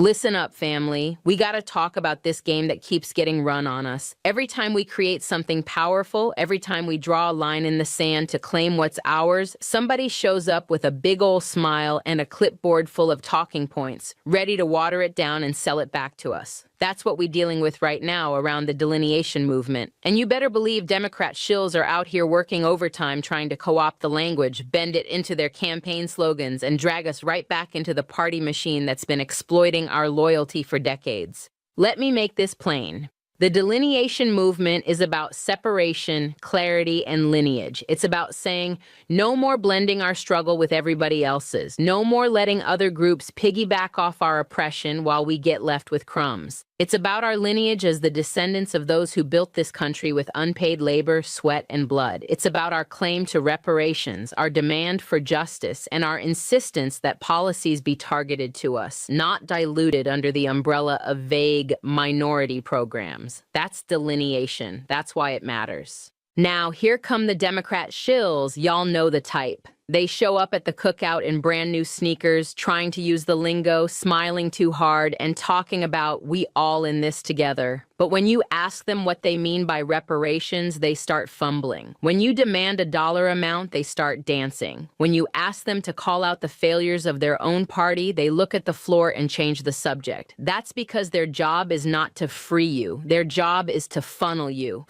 Listen up, family. We gotta talk about this game that keeps getting run on us. Every time we create something powerful, every time we draw a line in the sand to claim what's ours, somebody shows up with a big ol' smile and a clipboard full of talking points, ready to water it down and sell it back to us. That's what we're dealing with right now around the delineation movement. And you better believe Democrat shills are out here working overtime trying to co-opt the language, bend it into their campaign slogans, and drag us right back into the party machine that's been exploiting our loyalty for decades. Let me make this plain. The delineation movement is about separation, clarity, and lineage. It's about saying, no more blending our struggle with everybody else's. No more letting other groups piggyback off our oppression while we get left with crumbs. It's about our lineage as the descendants of those who built this country with unpaid labor, sweat, and blood. It's about our claim to reparations, our demand for justice, and our insistence that policies be targeted to us, not diluted under the umbrella of vague minority programs. That's delineation. That's why it matters. Now, here come the Democrat shills. Y'all know the type. They show up at the cookout in brand new sneakers, trying to use the lingo, smiling too hard, and talking about we all in this together. But when you ask them what they mean by reparations, they start fumbling. When you demand a dollar amount, they start dancing. When you ask them to call out the failures of their own party, they look at the floor and change the subject. That's because their job is not to free you. Their job is to funnel you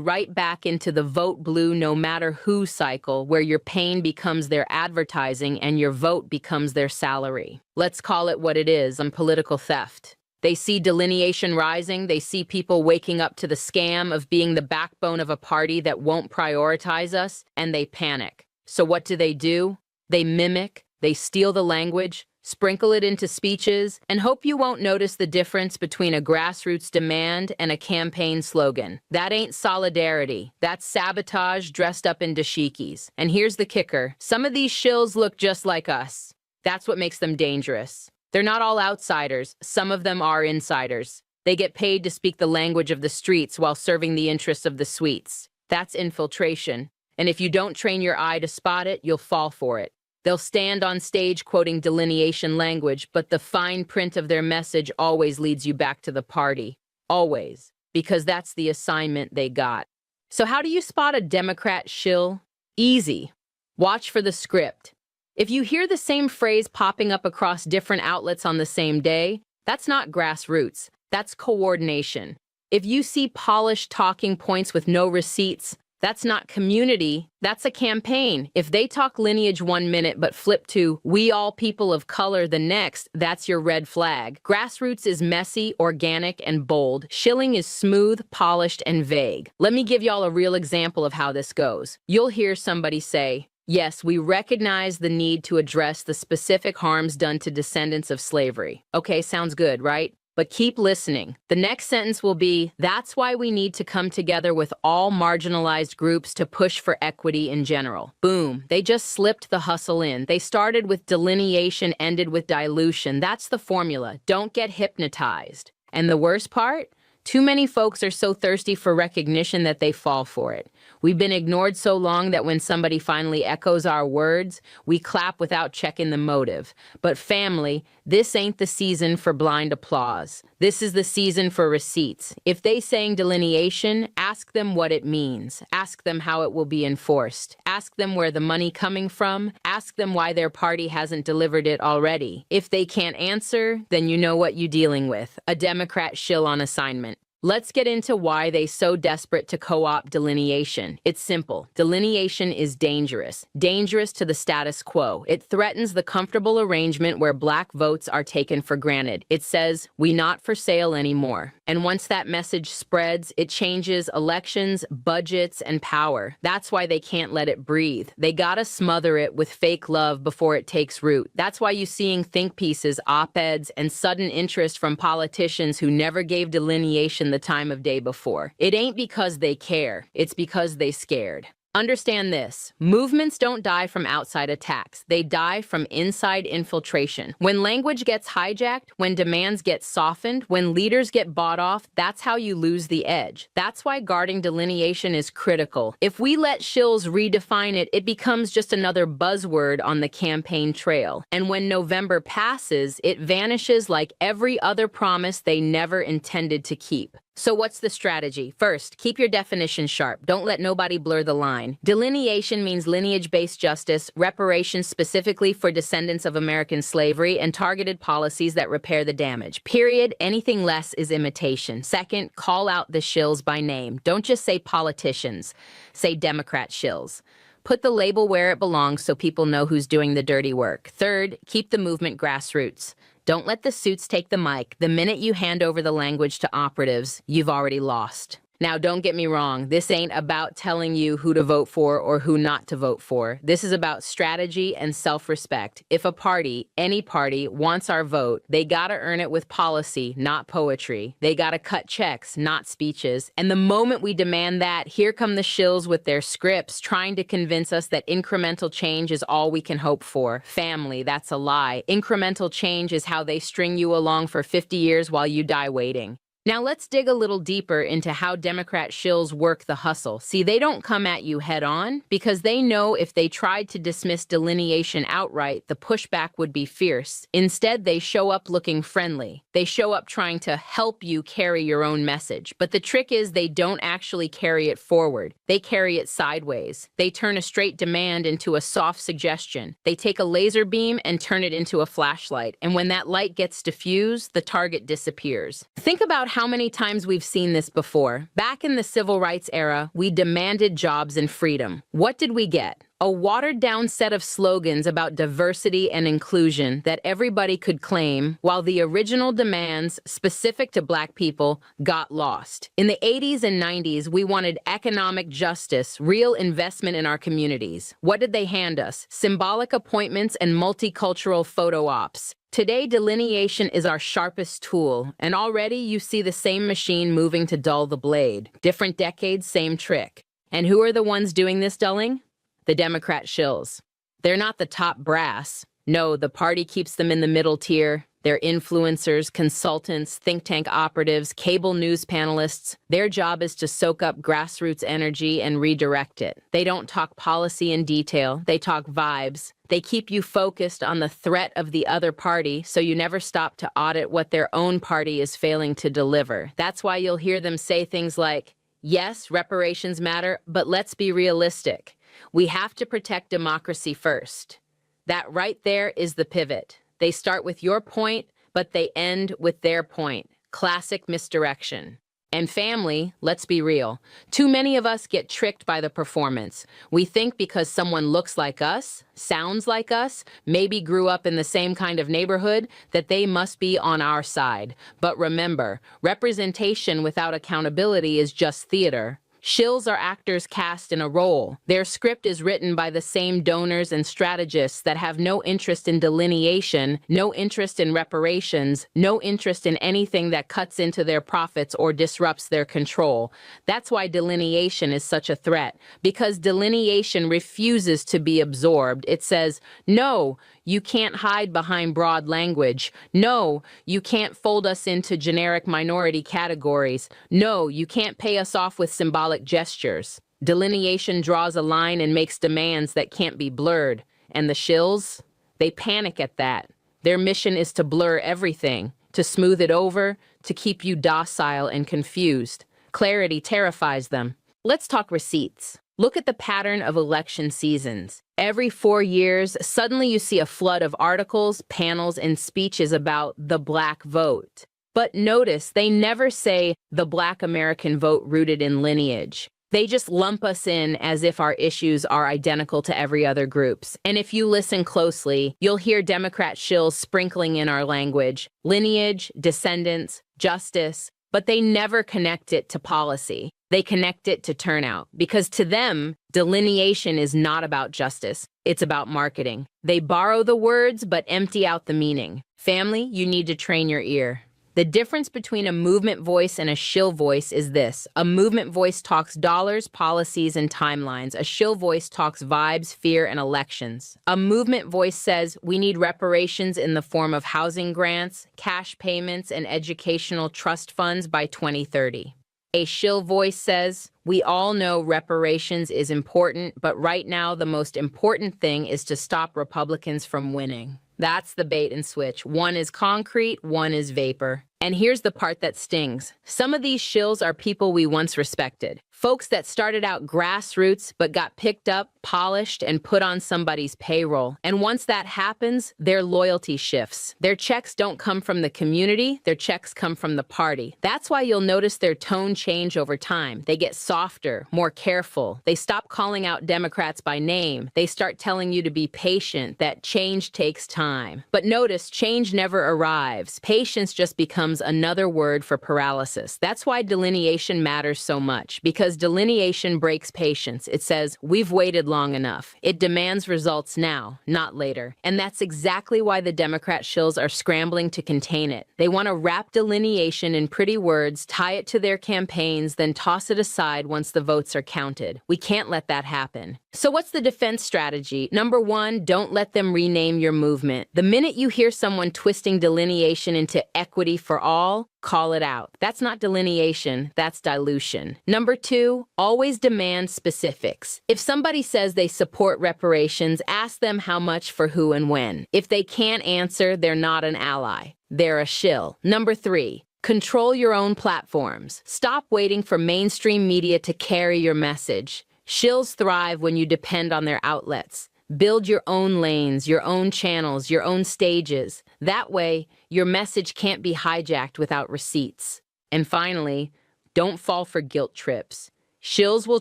right back into the vote blue no matter who cycle, where your pain becomes their advertising and your vote becomes their salary. Let's call it what it is, political theft. They see delineation rising, they see people waking up to the scam of being the backbone of a party that won't prioritize us, and they panic. So what do? They mimic, they steal the language, sprinkle it into speeches, and hope you won't notice the difference between a grassroots demand and a campaign slogan. That ain't solidarity. That's sabotage dressed up in dashikis. And here's the kicker. Some of these shills look just like us. That's what makes them dangerous. They're not all outsiders. Some of them are insiders. They get paid to speak the language of the streets while serving the interests of the suites. That's infiltration. And if you don't train your eye to spot it, you'll fall for it. They'll stand on stage quoting delineation language, but the fine print of their message always leads you back to the party. Always. Because that's the assignment they got. So how do you spot a Democrat shill? Easy. Watch for the script. If you hear the same phrase popping up across different outlets on the same day, that's not grassroots. That's coordination. If you see polished talking points with no receipts, that's not community, that's a campaign. If they talk lineage 1 minute but flip to we all people of color the next, that's your red flag. Grassroots is messy, organic, and bold. Shilling is smooth, polished, and vague. Let me give y'all a real example of how this goes. You'll hear somebody say, yes, we recognize the need to address the specific harms done to descendants of slavery. Okay, sounds good, right? But keep listening. The next sentence will be, that's why we need to come together with all marginalized groups to push for equity in general. Boom, they just slipped the hustle in. They started with delineation, ended with dilution. That's the formula. Don't get hypnotized. And the worst part? Too many folks are so thirsty for recognition that they fall for it. We've been ignored so long that when somebody finally echoes our words, we clap without checking the motive. But family, this ain't the season for blind applause. This is the season for receipts. If they saying delineation, ask them what it means. Ask them how it will be enforced. Ask them where the money coming from. Ask them why their party hasn't delivered it already. If they can't answer, then you know what you're dealing with. A Democrat shill on assignment. Let's get into why they so desperate to co-opt delineation. It's simple. Delineation is dangerous. Dangerous to the status quo. It threatens the comfortable arrangement where black votes are taken for granted. It says, we not for sale anymore. And once that message spreads, it changes elections, budgets, and power. That's why they can't let it breathe. They gotta smother it with fake love before it takes root. That's why you're seeing think pieces, op-eds, and sudden interest from politicians who never gave delineation the time of day before. It ain't because they care, it's because they scared. Understand this. Movements don't die from outside attacks. They die from inside infiltration. When language gets hijacked, when demands get softened, when leaders get bought off, that's how you lose the edge. That's why guarding delineation is critical. If we let Shills redefine it, it becomes just another buzzword on the campaign trail. And when November passes, it vanishes like every other promise they never intended to keep. So what's the strategy? First, keep your definition sharp. Don't let nobody blur the line. Delineation means lineage-based justice, reparations specifically for descendants of American slavery, and targeted policies that repair the damage. Period. Anything less is imitation. Second, call out the shills by name. Don't just say politicians. Say Democrat shills. Put the label where it belongs so people know who's doing the dirty work. Third, keep the movement grassroots. Don't let the suits take the mic. The minute you hand over the language to operatives, you've already lost. Now, don't get me wrong. This ain't about telling you who to vote for or who not to vote for. This is about strategy and self-respect. If a party, any party, wants our vote, they gotta earn it with policy, not poetry. They gotta cut checks, not speeches. And the moment we demand that, here come the shills with their scripts, trying to convince us that incremental change is all we can hope for. Family, that's a lie. Incremental change is how they string you along for 50 years while you die waiting. Now let's dig a little deeper into how Democrat shills work the hustle. See, they don't come at you head on because they know if they tried to dismiss delineation outright, the pushback would be fierce. Instead, they show up looking friendly. They show up trying to help you carry your own message. But the trick is they don't actually carry it forward. They carry it sideways. They turn a straight demand into a soft suggestion. They take a laser beam and turn it into a flashlight. And when that light gets diffused, the target disappears. Think about how many times we've seen this before. Back in the civil rights era, we demanded jobs and freedom. What did we get? A watered-down set of slogans about diversity and inclusion that everybody could claim, while the original demands specific to Black people got lost. In the 80s and 90s, we wanted economic justice, real investment in our communities. What did they hand us? Symbolic appointments and multicultural photo ops. Today, delineation is our sharpest tool, and already you see the same machine moving to dull the blade. Different decades, same trick. And who are the ones doing this dulling? The Democrat shills. They're not the top brass. No, the party keeps them in the middle tier. They're influencers, consultants, think tank operatives, cable news panelists. Their job is to soak up grassroots energy and redirect it. They don't talk policy in detail. They talk vibes. They keep you focused on the threat of the other party, so you never stop to audit what their own party is failing to deliver. That's why you'll hear them say things like, yes, reparations matter, but let's be realistic. We have to protect democracy first. That right there is the pivot. They start with your point, but they end with their point. Classic misdirection. And family, let's be real. Too many of us get tricked by the performance. We think because someone looks like us, sounds like us, maybe grew up in the same kind of neighborhood, that they must be on our side. But remember, representation without accountability is just theater. Shills are actors cast in a role. Their script is written by the same donors and strategists that have no interest in delineation, no interest in reparations, no interest in anything that cuts into their profits or disrupts their control. That's why delineation is such a threat, because delineation refuses to be absorbed. It says, no, you can't hide behind broad language. No, you can't fold us into generic minority categories. No, you can't pay us off with symbolic gestures. Delineation draws a line and makes demands that can't be blurred. And the shills? They panic at that. Their mission is to blur everything, to smooth it over, to keep you docile and confused. Clarity terrifies them. Let's talk receipts. Look at the pattern of election seasons. Every 4 years, suddenly you see a flood of articles, panels, and speeches about the Black vote. But notice, they never say the Black American vote rooted in lineage. They just lump us in as if our issues are identical to every other group's. And if you listen closely, you'll hear Democrat shills sprinkling in our language, lineage, descendants, justice, but they never connect it to policy. They connect it to turnout, because to them, delineation is not about justice. It's about marketing. They borrow the words but empty out the meaning. Family, you need to train your ear. The difference between a movement voice and a shill voice is this. A movement voice talks dollars, policies, and timelines. A shill voice talks vibes, fear, and elections. A movement voice says we need reparations in the form of housing grants, cash payments, and educational trust funds by 2030. A shill voice says, we all know reparations is important, but right now the most important thing is to stop Republicans from winning. That's the bait and switch. One is concrete, one is vapor. And here's the part that stings. Some of these shills are people we once respected. Folks that started out grassroots but got picked up, polished, and put on somebody's payroll. And once that happens, their loyalty shifts. Their checks don't come from the community, their checks come from the party. That's why you'll notice their tone change over time. They get softer, more careful. They stop calling out Democrats by name. They start telling you to be patient, that change takes time. But notice, change never arrives. Patience just becomes another word for paralysis. That's why delineation matters so much, because delineation breaks patience. It says, we've waited long enough. It demands results now, not later. And that's exactly why the Democrat shills are scrambling to contain it. They want to wrap delineation in pretty words, tie it to their campaigns, then toss it aside once the votes are counted. We can't let that happen. So what's the defense strategy? Number one, don't let them rename your movement. The minute you hear someone twisting delineation into equity for all, call it out. That's not delineation, that's dilution. Number two, always demand specifics. If somebody says they support reparations, ask them how much, for who, and when. If they can't answer, they're not an ally. They're a shill. Number three, control your own platforms. Stop waiting for mainstream media to carry your message. Shills thrive when you depend on their outlets. Build your own lanes, your own channels, your own stages. That way, your message can't be hijacked without receipts. And finally, don't fall for guilt trips. Shills will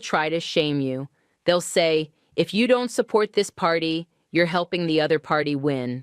try to shame you. They'll say, if you don't support this party, you're helping the other party win.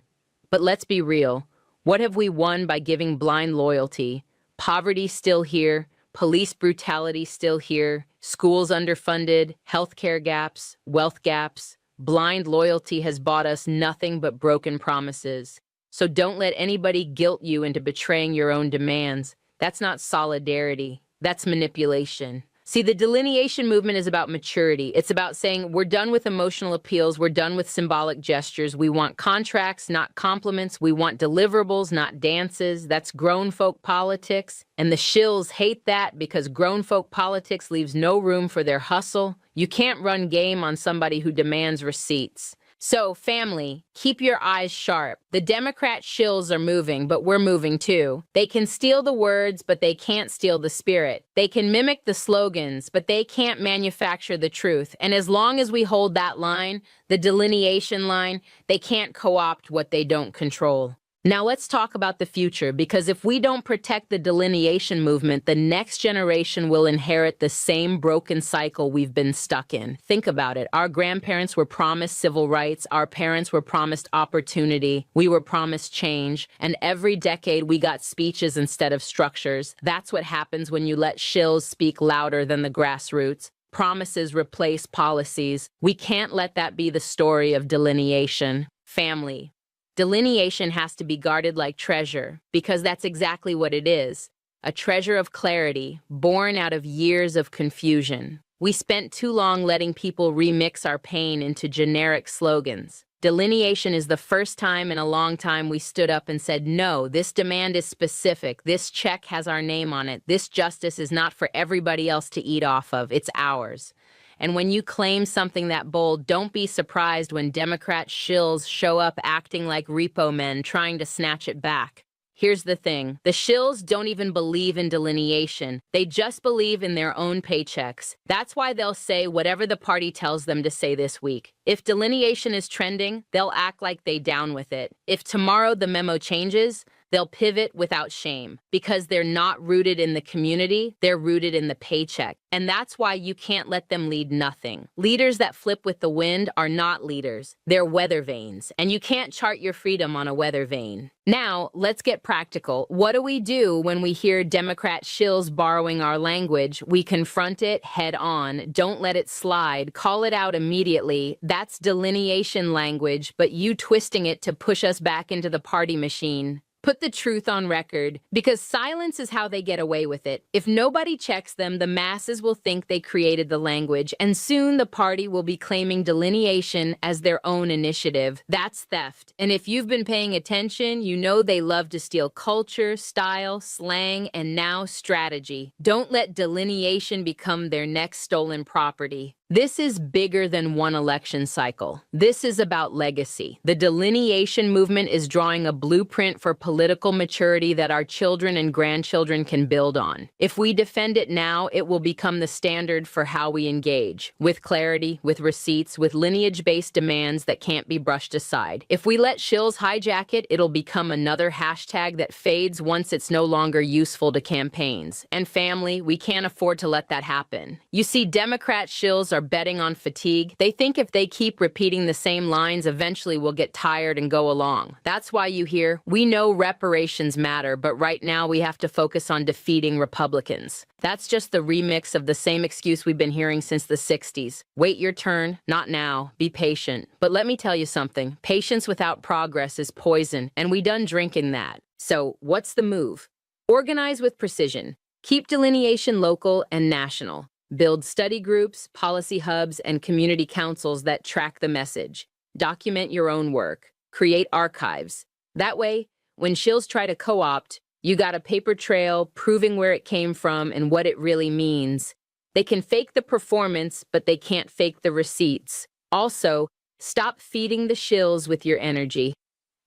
But let's be real. What have we won by giving blind loyalty? Poverty still here, police brutality still here, schools underfunded, healthcare gaps, wealth gaps. Blind loyalty has bought us nothing but broken promises. So don't let anybody guilt you into betraying your own demands. That's not solidarity. That's manipulation. See, the delineation movement is about maturity. It's about saying we're done with emotional appeals. We're done with symbolic gestures. We want contracts, not compliments. We want deliverables, not dances. That's grown folk politics. And the shills hate that because grown folk politics leaves no room for their hustle. You can't run game on somebody who demands receipts. So, family, keep your eyes sharp. The Democrat shills are moving, but we're moving too. They can steal the words, but they can't steal the spirit. They can mimic the slogans, but they can't manufacture the truth. And as long as we hold that line, the delineation line, they can't co-opt what they don't control. Now let's talk about the future, because if we don't protect the delineation movement, the next generation will inherit the same broken cycle we've been stuck in. Think about it. Our grandparents were promised civil rights. Our parents were promised opportunity. We were promised change. And every decade we got speeches instead of structures. That's what happens when you let shills speak louder than the grassroots. Promises replace policies. We can't let that be the story of delineation. Family. Delineation has to be guarded like treasure, because that's exactly what it is. A treasure of clarity, born out of years of confusion. We spent too long letting people remix our pain into generic slogans. Delineation is the first time in a long time we stood up and said, no, this demand is specific. This check has our name on it. This justice is not for everybody else to eat off of. It's ours. And when you claim something that bold, don't be surprised when Democrat shills show up acting like repo men trying to snatch it back. Here's the thing. The shills don't even believe in delineation. They just believe in their own paychecks. That's why they'll say whatever the party tells them to say this week. If delineation is trending, they'll act like they down with it. If tomorrow the memo changes, they'll pivot without shame, because they're not rooted in the community, they're rooted in the paycheck. And that's why you can't let them lead nothing. Leaders that flip with the wind are not leaders. They're weather vanes, and you can't chart your freedom on a weather vane. Now, let's get practical. What do we do when we hear Democrat shills borrowing our language? We confront it head on. Don't let it slide. Call it out immediately. That's delineation language, but you twisting it to push us back into the party machine. Put the truth on record, because silence is how they get away with it. If nobody checks them, the masses will think they created the language, and soon the party will be claiming delineation as their own initiative. That's theft. And if you've been paying attention, you know they love to steal culture, style, slang, and now strategy. Don't let delineation become their next stolen property. This is bigger than one election cycle. This is about legacy. The delineation movement is drawing a blueprint for political maturity that our children and grandchildren can build on. If we defend it now, it will become the standard for how we engage, with clarity, with receipts, with lineage-based demands that can't be brushed aside. If we let Shills hijack it, it'll become another hashtag that fades once it's no longer useful to campaigns. And family, we can't afford to let that happen. You see, Democrat Shills are betting on fatigue. They think if they keep repeating the same lines, eventually we'll get tired and go along. That's why you hear, we know reparations matter, but right now we have to focus on defeating Republicans. That's just the remix of the same excuse we've been hearing since the 60s. Wait your turn, not now. Be patient. But let me tell you something. Patience without progress is poison, and we done drinking that. So what's the move? Organize with precision. Keep delineation local and national. Build study groups, policy hubs, and community councils that track the message. Document your own work. Create archives. That way, when Shills try to co-opt, you got a paper trail proving where it came from and what it really means. They can fake the performance, but they can't fake the receipts. Also, stop feeding the Shills with your energy.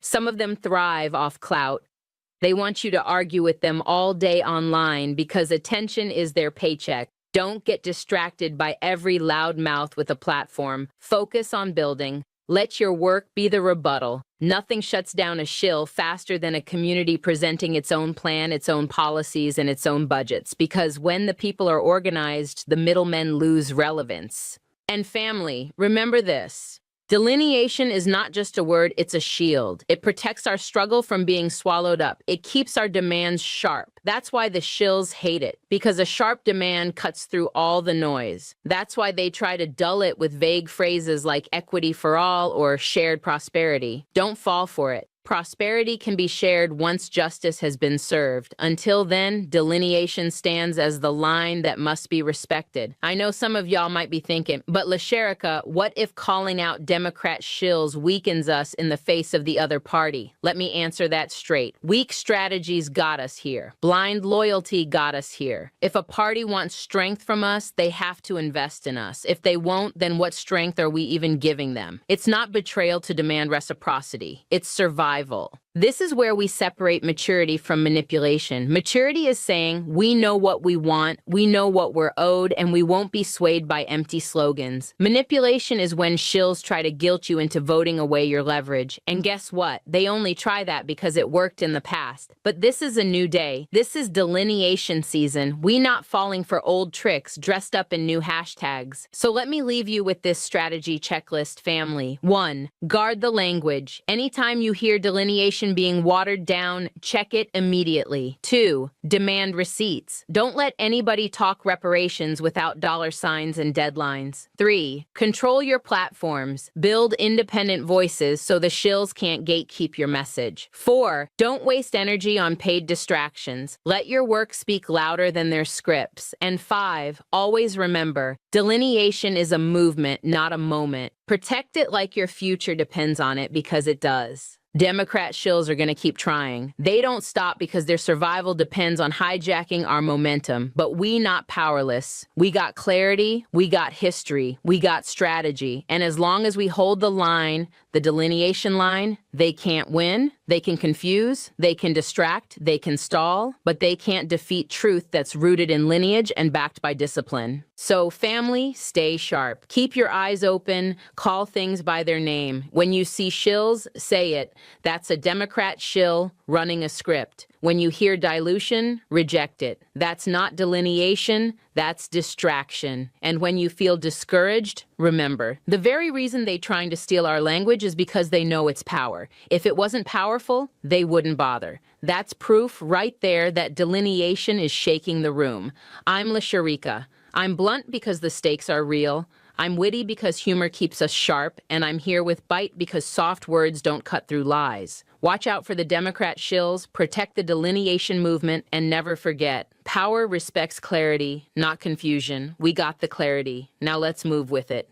Some of them thrive off clout. They want you to argue with them all day online because attention is their paycheck. Don't get distracted by every loud mouth with a platform. Focus on building. Let your work be the rebuttal. Nothing shuts down a shill faster than a community presenting its own plan, its own policies, and its own budgets. Because when the people are organized, the middlemen lose relevance. And family, remember this. Delineation is not just a word, it's a shield. It protects our struggle from being swallowed up. It keeps our demands sharp. That's why the shills hate it, because a sharp demand cuts through all the noise. That's why they try to dull it with vague phrases like equity for all or shared prosperity. Don't fall for it. Prosperity can be shared once justice has been served. Until then, delineation stands as the line that must be respected. I know some of y'all might be thinking, but LaSherika, what if calling out Democrat shills weakens us in the face of the other party? Let me answer that straight. Weak strategies got us here. Blind loyalty got us here. If a party wants strength from us, they have to invest in us. If they won't, then what strength are we even giving them? It's not betrayal to demand reciprocity. It's survival. This is where we separate maturity from manipulation. Maturity is saying, we know what we want, we know what we're owed, and we won't be swayed by empty slogans. Manipulation is when shills try to guilt you into voting away your leverage. And guess what? They only try that because it worked in the past. But this is a new day. This is delineation season. We not falling for old tricks dressed up in new hashtags. So let me leave you with this strategy checklist, family. 1. Guard the language. Anytime you hear delineation being watered down, check it immediately. 2. Demand receipts. Don't let anybody talk reparations without dollar signs and deadlines. 3. Control your platforms. Build independent voices so the shills can't gatekeep your message. 4. Don't waste energy on paid distractions. Let your work speak louder than their scripts. And 5. Always remember, delineation is a movement, not a moment. Protect it like your future depends on it, because it does. Democrat shills are going to keep trying. They don't stop because their survival depends on hijacking our momentum. But we not powerless. We got clarity, we got history, we got strategy. And as long as we hold the line, the delineation line, they can't win, they can confuse, they can distract, they can stall, but they can't defeat truth that's rooted in lineage and backed by discipline. So family, stay sharp. Keep your eyes open, call things by their name. When you see shills, say it. That's a Democrat shill running a script. When you hear dilution, reject it. That's not delineation, that's distraction. And when you feel discouraged, remember, the very reason they're trying to steal our language is because they know it's power. If it wasn't powerful, they wouldn't bother. That's proof right there that delineation is shaking the room. I'm LaSherika. I'm blunt because the stakes are real. I'm witty because humor keeps us sharp, and I'm here with bite because soft words don't cut through lies. Watch out for the Democrat shills, protect the delineation movement, and never forget, power respects clarity, not confusion. We got the clarity. Now let's move with it.